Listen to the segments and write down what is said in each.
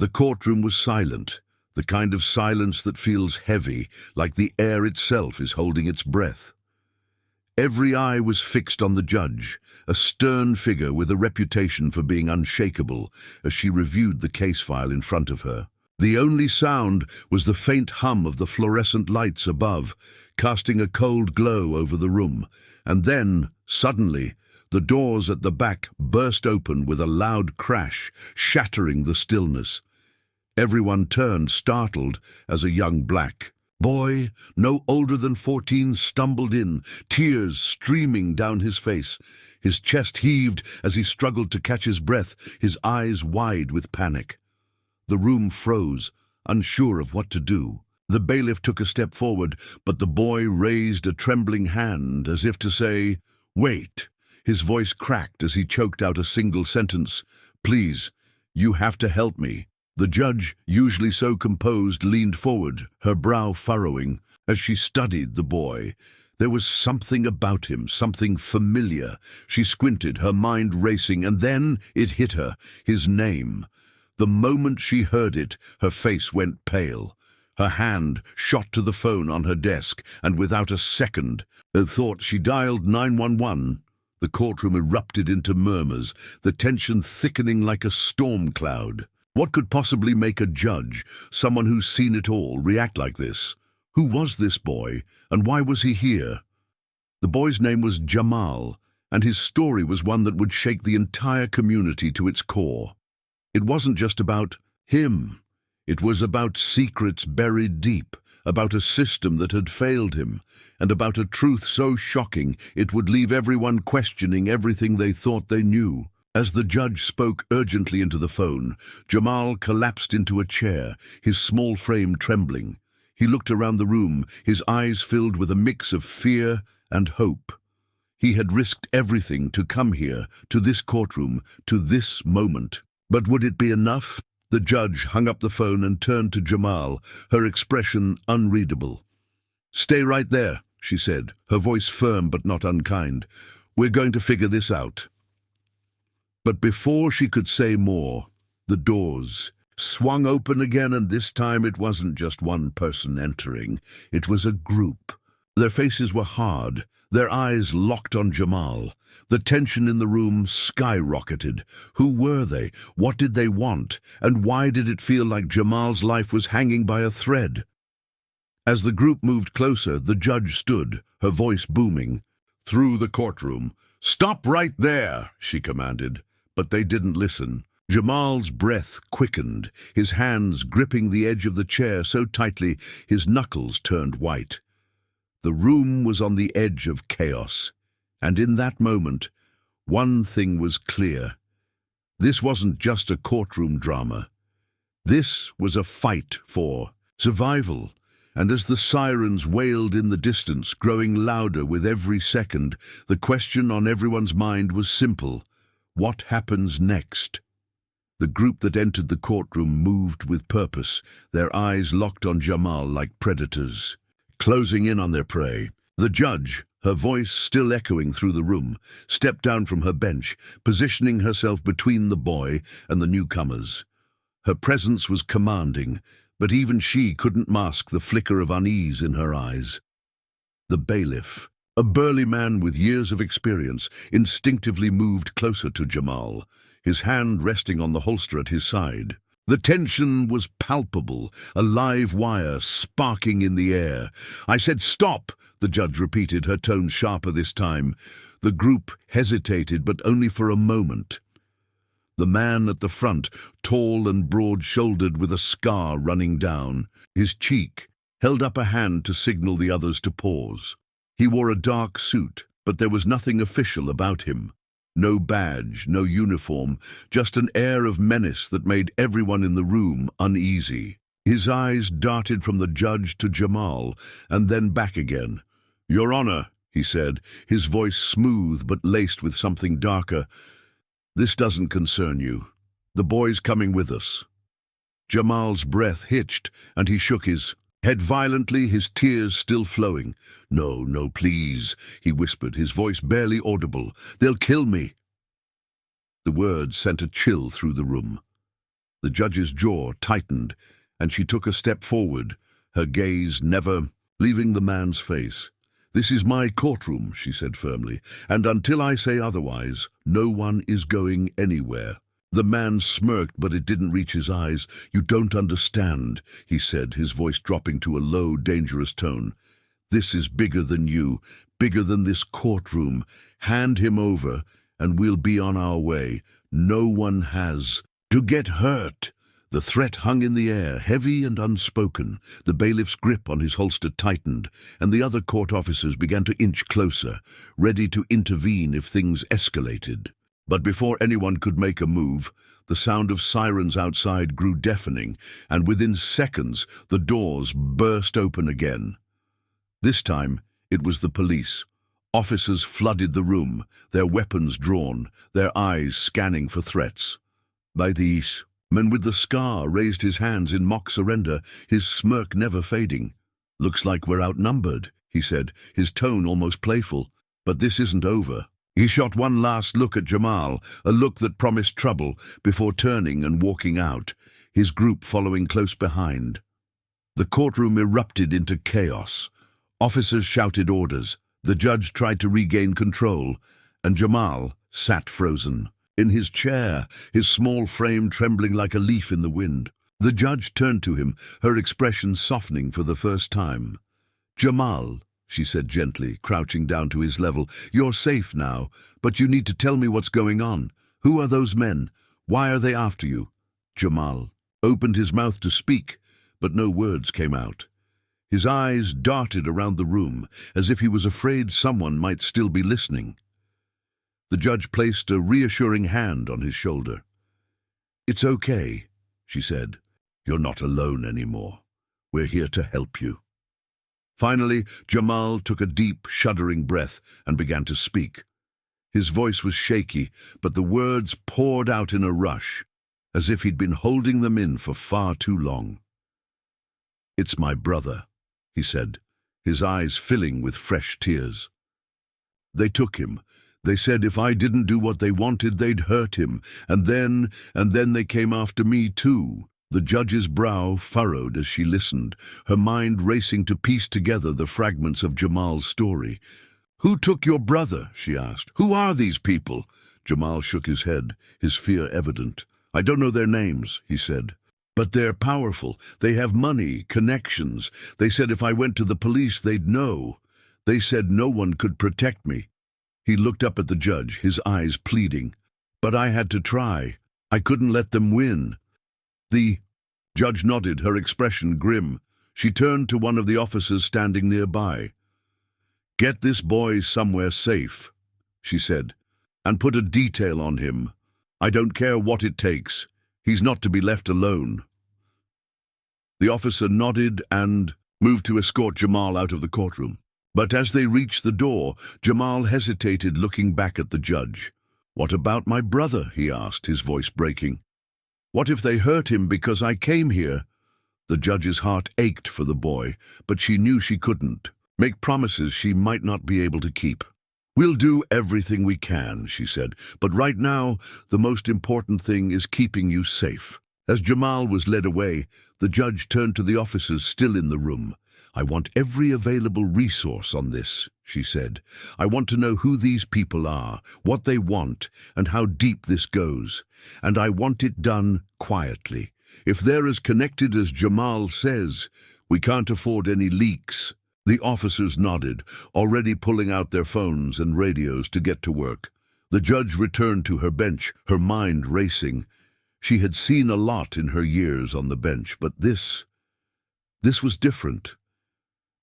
The courtroom was silent, the kind of silence that feels heavy, like the air itself is holding its breath. Every eye was fixed on the judge, a stern figure with a reputation for being unshakable, as she reviewed the case file in front of her. The only sound was the faint hum of the fluorescent lights above, casting a cold glow over the room. And then, suddenly, the doors at the back burst open with a loud crash, shattering the stillness. Everyone turned, startled, as a young black boy, no older than 14, stumbled in, tears streaming down his face. His chest heaved as he struggled to catch his breath, his eyes wide with panic. The room froze, unsure of what to do. The bailiff took a step forward, but the boy raised a trembling hand as if to say, "Wait." His voice cracked as he choked out a single sentence. "Please, you have to help me." The judge, usually so composed, leaned forward, her brow furrowing. As she studied the boy, there was something about him, something familiar. She squinted, her mind racing, and then it hit her, his name. The moment she heard it, her face went pale. Her hand shot to the phone on her desk, and without a second, thought she dialed 911. The courtroom erupted into murmurs, the tension thickening like a storm cloud. What could possibly make a judge, someone who's seen it all, react like this? Who was this boy, and why was he here? The boy's name was Jamal, and his story was one that would shake the entire community to its core. It wasn't just about him. It was about secrets buried deep, about a system that had failed him, and about a truth so shocking it would leave everyone questioning everything they thought they knew. As the judge spoke urgently into the phone, Jamal collapsed into a chair, his small frame trembling. He looked around the room, his eyes filled with a mix of fear and hope. He had risked everything to come here, to this courtroom, to this moment. But would it be enough? The judge hung up the phone and turned to Jamal, her expression unreadable. "Stay right there," she said, her voice firm but not unkind. "We're going to figure this out." But before she could say more, the doors swung open again, and this time it wasn't just one person entering. It was a group. Their faces were hard, their eyes locked on Jamal. The tension in the room skyrocketed. Who were they? What did they want? And why did it feel like Jamal's life was hanging by a thread? As the group moved closer, the judge stood, her voice booming through the courtroom. "Stop right there," she commanded. But they didn't listen. Jamal's breath quickened, his hands gripping the edge of the chair so tightly his knuckles turned white. The room was on the edge of chaos, and in that moment, one thing was clear. This wasn't just a courtroom drama. This was a fight for survival. And as the sirens wailed in the distance, growing louder with every second, the question on everyone's mind was simple. What happens next? The group that entered the courtroom moved with purpose, their eyes locked on Jamal like predators, closing in on their prey. The judge, her voice still echoing through the room, stepped down from her bench, positioning herself between the boy and the newcomers. Her presence was commanding, but even she couldn't mask the flicker of unease in her eyes. The bailiff, a burly man with years of experience, instinctively moved closer to Jamal, his hand resting on the holster at his side. The tension was palpable, a live wire sparking in the air. "I said stop," the judge repeated, her tone sharper this time. The group hesitated, but only for a moment. The man at the front, tall and broad-shouldered with a scar running down his cheek, held up a hand to signal the others to pause. He wore a dark suit, but there was nothing official about him. No badge, no uniform, just an air of menace that made everyone in the room uneasy. His eyes darted from the judge to Jamal, and then back again. "Your Honor," he said, his voice smooth but laced with something darker, "this doesn't concern you. The boy's coming with us." Jamal's breath hitched, and he shook his head violently, his tears still flowing. "No, no, please," he whispered, his voice barely audible. "They'll kill me." The words sent a chill through the room. The judge's jaw tightened, and she took a step forward, her gaze never leaving the man's face. "This is my courtroom," she said firmly, "and until I say otherwise, no one is going anywhere." The man smirked, but it didn't reach his eyes. "You don't understand," he said, his voice dropping to a low, dangerous tone. "This is bigger than you, bigger than this courtroom. Hand him over, and we'll be on our way. No one has to get hurt." The threat hung in the air, heavy and unspoken. The bailiff's grip on his holster tightened, and the other court officers began to inch closer, ready to intervene if things escalated. But before anyone could make a move, the sound of sirens outside grew deafening, and within seconds the doors burst open again. This time it was the police. Officers flooded the room, their weapons drawn, their eyes scanning for threats. By these, man with the scar raised his hands in mock surrender, his smirk never fading. "Looks like we're outnumbered," he said, his tone almost playful. "But this isn't over." He shot one last look at Jamal, a look that promised trouble, before turning and walking out, his group following close behind. The courtroom erupted into chaos. Officers shouted orders. The judge tried to regain control, and Jamal sat frozen in his chair, his small frame trembling like a leaf in the wind. The judge turned to him, her expression softening for the first time. "Jamal," she said gently, crouching down to his level, "you're safe now, but you need to tell me what's going on. Who are those men? Why are they after you?" Jamal opened his mouth to speak, but no words came out. His eyes darted around the room, as if he was afraid someone might still be listening. The judge placed a reassuring hand on his shoulder. "It's okay," she said. "You're not alone anymore. We're here to help you." Finally, Jamal took a deep, shuddering breath and began to speak. His voice was shaky, but the words poured out in a rush, as if he'd been holding them in for far too long. "It's my brother," he said, his eyes filling with fresh tears. "They took him. They said if I didn't do what they wanted, they'd hurt him. And then they came after me too." The judge's brow furrowed as she listened, her mind racing to piece together the fragments of Jamal's story. "Who took your brother?" she asked. "Who are these people?" Jamal shook his head, his fear evident. "I don't know their names," he said. "But they're powerful. They have money, connections. They said if I went to the police, they'd know. They said no one could protect me." He looked up at the judge, his eyes pleading. "But I had to try. I couldn't let them win." The judge nodded, her expression grim. She turned to one of the officers standing nearby. "Get this boy somewhere safe," she said, "and put a detail on him. I don't care what it takes. He's not to be left alone." The officer nodded and moved to escort Jamal out of the courtroom. But as they reached the door, Jamal hesitated, looking back at the judge. "What about my brother?" he asked, his voice breaking. "What if they hurt him because I came here?" The judge's heart ached for the boy, but she knew she couldn't make promises she might not be able to keep. "We'll do everything we can," she said, "but right now, the most important thing is keeping you safe." As Jamal was led away, the judge turned to the officers still in the room. "I want every available resource on this," she said. "I want to know who these people are, what they want, and how deep this goes. And I want it done quietly. If they're as connected as Jamal says, we can't afford any leaks." The officers nodded, already pulling out their phones and radios to get to work. The judge returned to her bench, her mind racing. She had seen a lot in her years on the bench, but this was different.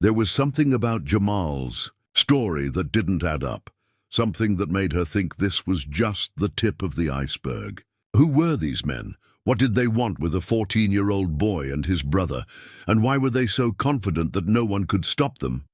There was something about Jamal's story that didn't add up, something that made her think this was just the tip of the iceberg. Who were these men? What did they want with a 14-year-old boy and his brother? And why were they so confident that no one could stop them?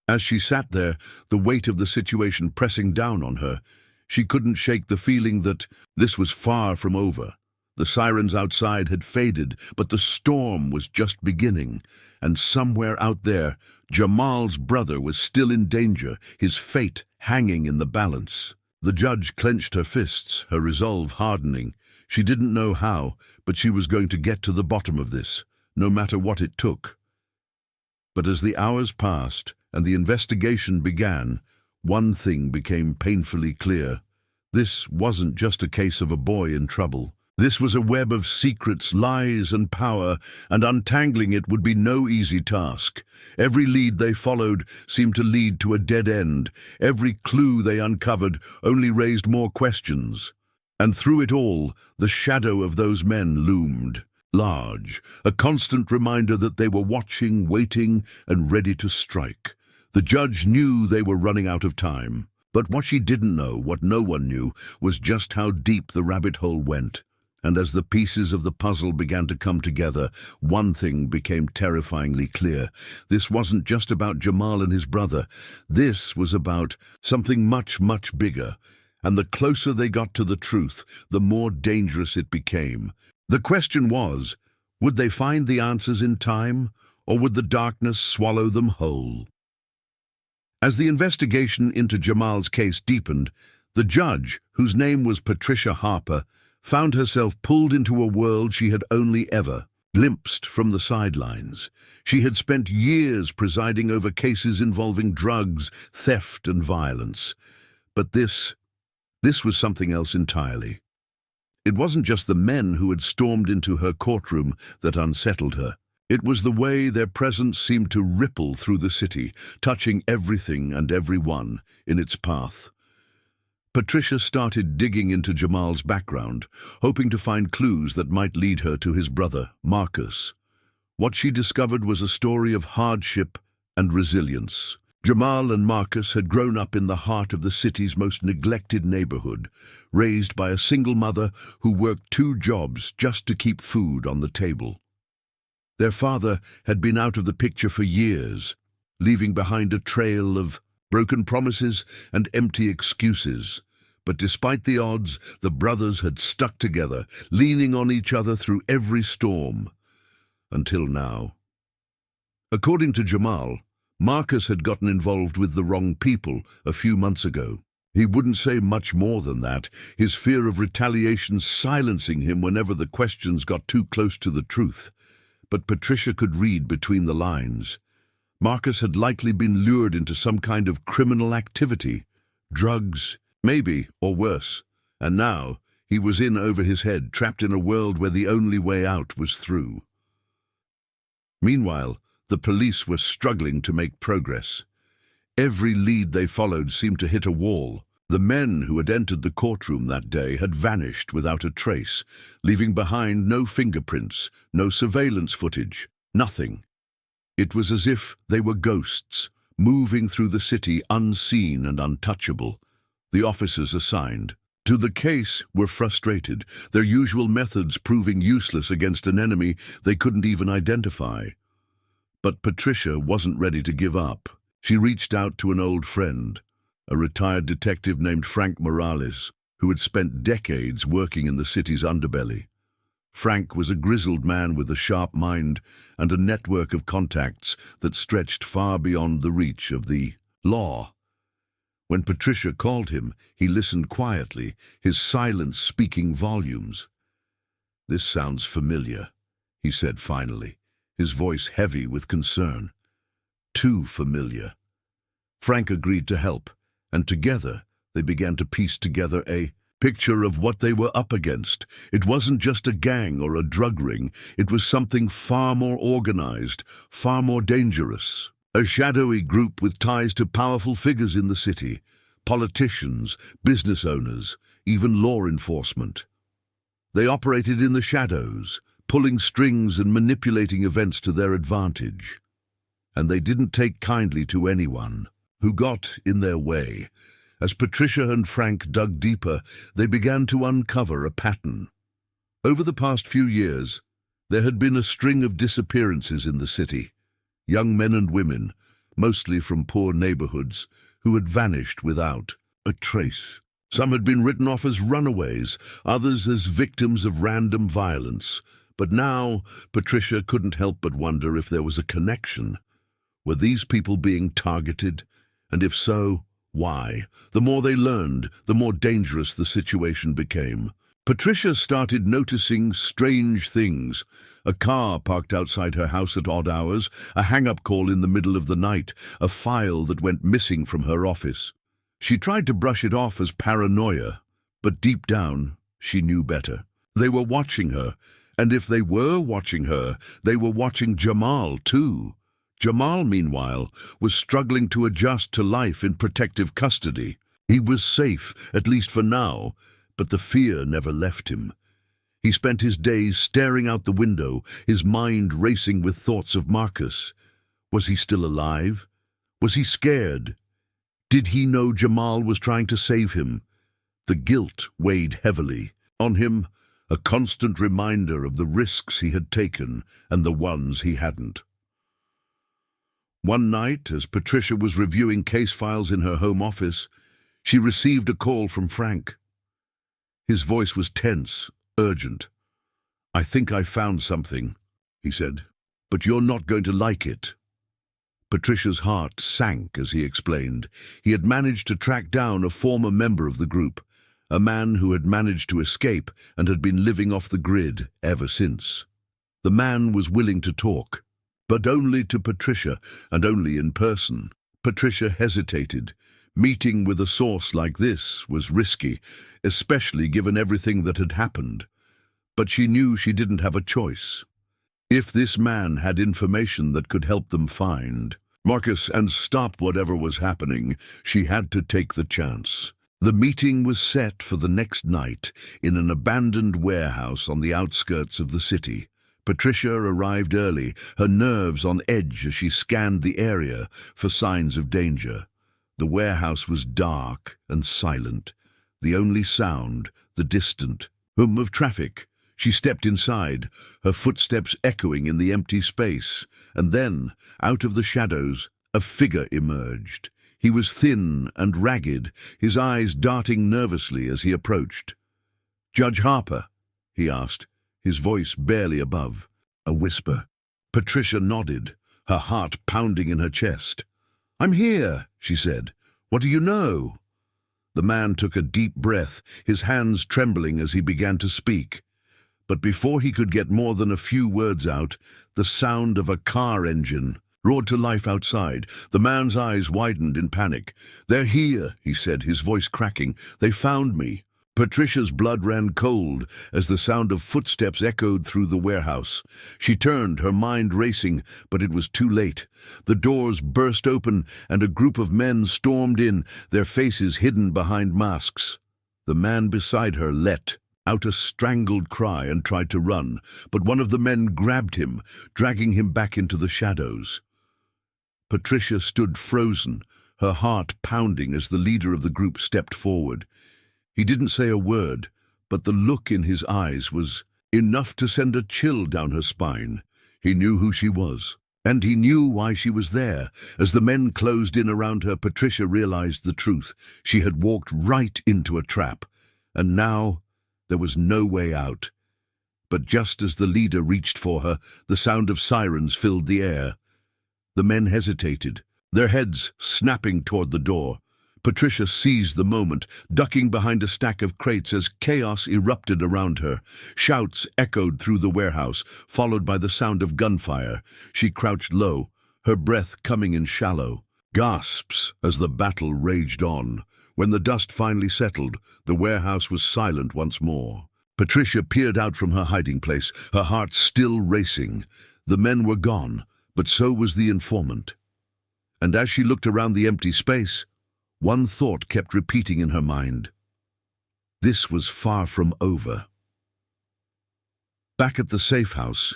As she sat there, the weight of the situation pressing down on her, she couldn't shake the feeling that this was far from over. The sirens outside had faded, but the storm was just beginning. And somewhere out there, Jamal's brother was still in danger, his fate hanging in the balance. The judge clenched her fists, her resolve hardening. She didn't know how, but she was going to get to the bottom of this, no matter what it took. But as the hours passed and the investigation began, one thing became painfully clear. This wasn't just a case of a boy in trouble. This was a web of secrets, lies, and power, and untangling it would be no easy task. Every lead they followed seemed to lead to a dead end. Every clue they uncovered only raised more questions. And through it all, the shadow of those men loomed, large, a constant reminder that they were watching, waiting, and ready to strike. The judge knew they were running out of time. But what she didn't know, what no one knew, was just how deep the rabbit hole went. And as the pieces of the puzzle began to come together, one thing became terrifyingly clear. This wasn't just about Jamal and his brother. This was about something much, much bigger. And the closer they got to the truth, the more dangerous it became. The question was, would they find the answers in time, or would the darkness swallow them whole? As the investigation into Jamal's case deepened, the judge, whose name was Patricia Harper, found herself pulled into a world she had only ever glimpsed from the sidelines. She had spent years presiding over cases involving drugs, theft, and violence. But this was something else entirely. It wasn't just the men who had stormed into her courtroom that unsettled her. It was the way their presence seemed to ripple through the city, touching everything and everyone in its path. Patricia started digging into Jamal's background, hoping to find clues that might lead her to his brother, Marcus. What she discovered was a story of hardship and resilience. Jamal and Marcus had grown up in the heart of the city's most neglected neighborhood, raised by a single mother who worked 2 jobs just to keep food on the table. Their father had been out of the picture for years, leaving behind a trail of broken promises and empty excuses. But despite the odds, the brothers had stuck together, leaning on each other through every storm. Until now. According to Jamal, Marcus had gotten involved with the wrong people a few months ago. He wouldn't say much more than that, his fear of retaliation silencing him whenever the questions got too close to the truth. But Patricia could read between the lines. Marcus had likely been lured into some kind of criminal activity. Drugs, maybe, or worse. And now he was in over his head, trapped in a world where the only way out was through. Meanwhile, the police were struggling to make progress. Every lead they followed seemed to hit a wall. The men who had entered the courtroom that day had vanished without a trace, leaving behind no fingerprints, no surveillance footage, nothing. It was as if they were ghosts, moving through the city unseen and untouchable. The officers assigned to the case were frustrated, their usual methods proving useless against an enemy they couldn't even identify. But Patricia wasn't ready to give up. She reached out to an old friend, a retired detective named Frank Morales, who had spent decades working in the city's underbelly. Frank was a grizzled man with a sharp mind and a network of contacts that stretched far beyond the reach of the law. When Patricia called him, he listened quietly, his silence speaking volumes. "This sounds familiar," he said finally, his voice heavy with concern. "Too familiar." Frank agreed to help, and together they began to piece together a picture of what they were up against. It wasn't just a gang or a drug ring, it was something far more organized, far more dangerous. A shadowy group with ties to powerful figures in the city, politicians, business owners, even law enforcement. They operated in the shadows, pulling strings and manipulating events to their advantage. And they didn't take kindly to anyone who got in their way. As Patricia and Frank dug deeper, they began to uncover a pattern. Over the past few years, there had been a string of disappearances in the city. Young men and women, mostly from poor neighborhoods, who had vanished without a trace. Some had been written off as runaways, others as victims of random violence. But now, Patricia couldn't help but wonder if there was a connection. Were these people being targeted? And if so, why? The more they learned, the more dangerous the situation became. Patricia started noticing strange things. A car parked outside her house at odd hours, a hang-up call in the middle of the night, a file that went missing from her office. She tried to brush it off as paranoia, but deep down, she knew better. They were watching her, and if they were watching her, they were watching Jamal too. Jamal, meanwhile, was struggling to adjust to life in protective custody. He was safe, at least for now, but the fear never left him. He spent his days staring out the window, his mind racing with thoughts of Marcus. Was he still alive? Was he scared? Did he know Jamal was trying to save him? The guilt weighed heavily on him, a constant reminder of the risks he had taken and the ones he hadn't. One night, as Patricia was reviewing case files in her home office, she received a call from Frank. His voice was tense, urgent. "I think I found something," he said, "but you're not going to like it." Patricia's heart sank as he explained. He had managed to track down a former member of the group, a man who had managed to escape and had been living off the grid ever since. The man was willing to talk, but only to Patricia and only in person. Patricia hesitated. Meeting with a source like this was risky, especially given everything that had happened. But she knew she didn't have a choice. If this man had information that could help them find Marcus and stop whatever was happening, she had to take the chance. The meeting was set for the next night in an abandoned warehouse on the outskirts of the city. Patricia arrived early, her nerves on edge as she scanned the area for signs of danger. The warehouse was dark and silent, the only sound, the distant hum of traffic. She stepped inside, her footsteps echoing in the empty space, and then, out of the shadows, a figure emerged. He was thin and ragged, his eyes darting nervously as he approached. "Judge Harper?" he asked, his voice barely above a whisper. Patricia nodded, her heart pounding in her chest. "I'm here," she said. "What do you know?" The man took a deep breath, his hands trembling as he began to speak. But before he could get more than a few words out, the sound of a car engine roared to life outside. The man's eyes widened in panic. "They're here," he said, his voice cracking. "They found me." Patricia's blood ran cold as the sound of footsteps echoed through the warehouse. She turned, her mind racing, but it was too late. The doors burst open and a group of men stormed in, their faces hidden behind masks. The man beside her let out a strangled cry and tried to run, but one of the men grabbed him, dragging him back into the shadows. Patricia stood frozen, her heart pounding as the leader of the group stepped forward. He didn't say a word, but the look in his eyes was enough to send a chill down her spine. He knew who she was, and he knew why she was there. As the men closed in around her, Patricia realized the truth. She had walked right into a trap, and now there was no way out. But just as the leader reached for her, the sound of sirens filled the air. The men hesitated, their heads snapping toward the door. Patricia seized the moment, ducking behind a stack of crates as chaos erupted around her. Shouts echoed through the warehouse, followed by the sound of gunfire. She crouched low, her breath coming in shallow gasps as the battle raged on. When the dust finally settled, the warehouse was silent once more. Patricia peered out from her hiding place, her heart still racing. The men were gone, but so was the informant. And as she looked around the empty space, one thought kept repeating in her mind. This was far from over. Back at the safe house,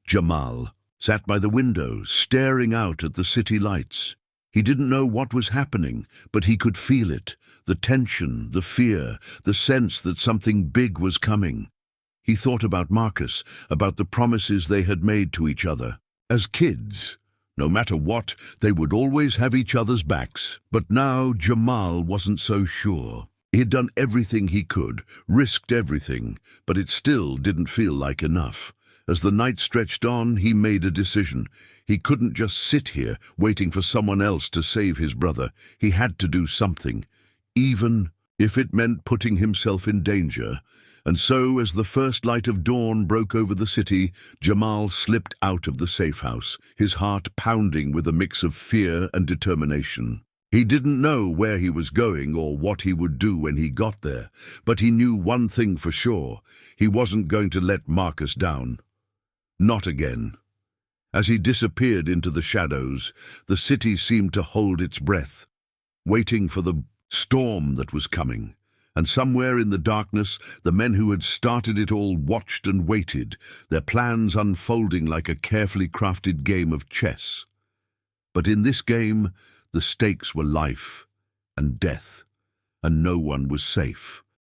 Jamal sat by the window, staring out at the city lights. He didn't know what was happening, but he could feel it, the tension, the fear, the sense that something big was coming. He thought about Marcus, about the promises they had made to each other. As kids, no matter what, they would always have each other's backs. But now Jamal wasn't so sure. He had done everything he could, risked everything, but it still didn't feel like enough. As the night stretched on, he made a decision. He couldn't just sit here, waiting for someone else to save his brother. He had to do something, even if it meant putting himself in danger. And so, as the first light of dawn broke over the city, Jamal slipped out of the safe house, his heart pounding with a mix of fear and determination. He didn't know where he was going or what he would do when he got there, but he knew one thing for sure: he wasn't going to let Marcus down. Not again. As he disappeared into the shadows, the city seemed to hold its breath, waiting for the storm that was coming. And somewhere in the darkness, the men who had started it all watched and waited, their plans unfolding like a carefully crafted game of chess. But in this game, the stakes were life and death, and no one was safe.